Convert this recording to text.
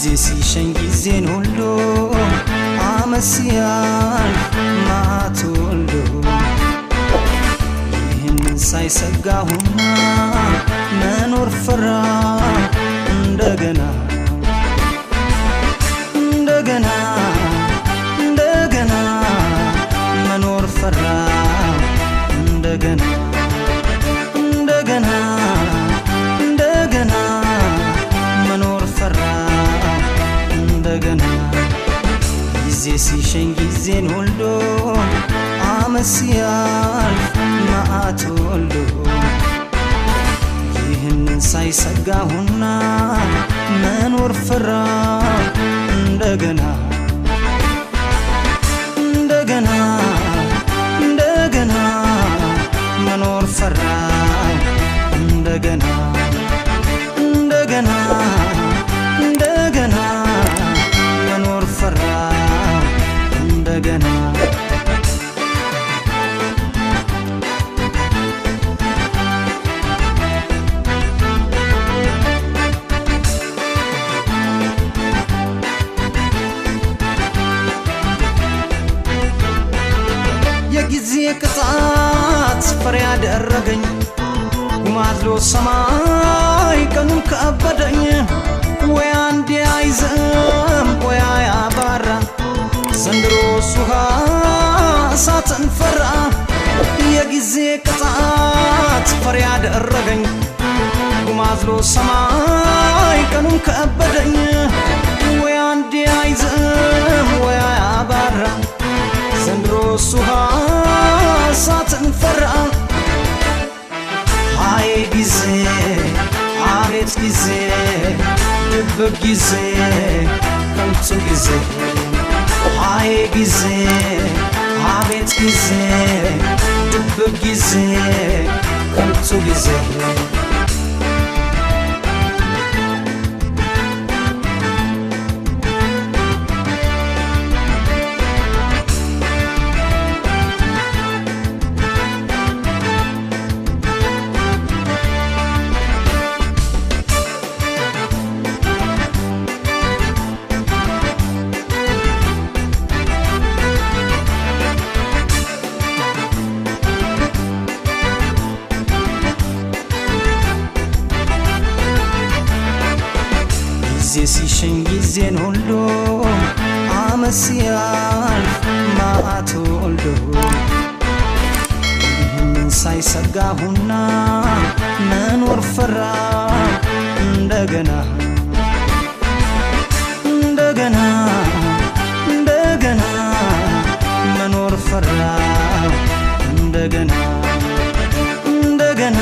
ሲሸኝ ጊዜን ሁሉ አመስያል ማቶሎ ይህንን ሳይሰጋሁና መኖር ፈራ እንደገና እንደገና እንደገና መኖር ፈራ እንደገና እንደገና እንደገና መኖር ፈራ እንደገና ጊዜ ሲሸኝ ጊዜን ወልዶ አመስያል መዓት ወልዶ ይህንን ሳይሰጋሁና መኖር ፈራ እንደገና እንደገና እንደገና መኖር ፈራ እንደገና እንደገና እንደገና መኖር ፈራ እንደገና የጊዜ ቅጣት ፈሪ ያደረገኝ ጉማዝሎ ሰማይ ቀኑን ከበደኝ ወይ አንዴ አይዘም ወይ አያባራ ዘንድሮ ሱሃ እሳትን ፈራ የጊዜ ቅጣት ፈሪ ያደረገኝ ጉማዝሎ ሰማይ ቀኑን ከበደኝ ወይ አንዴ አይዘም ወይ አያባራ ዘንድሮ ሱሃ እሳትን ፈራ አይ ጊዜ አቤት ጊዜ ድብቅ ጊዜ ከንቱ ጊዜ አይ ጊዜ አቤት ጊዜ ድብቅ ጊዜ ከንቱ ጊዜ ሲሸኝ ጊዜን ሁሉ አመስያል መዓት ወልዶ ይህንን ሳይሰጋሁና መኖር ፈራ እንደገና እንደገና እንደገና መኖር ፈራ እንደገና እንደገና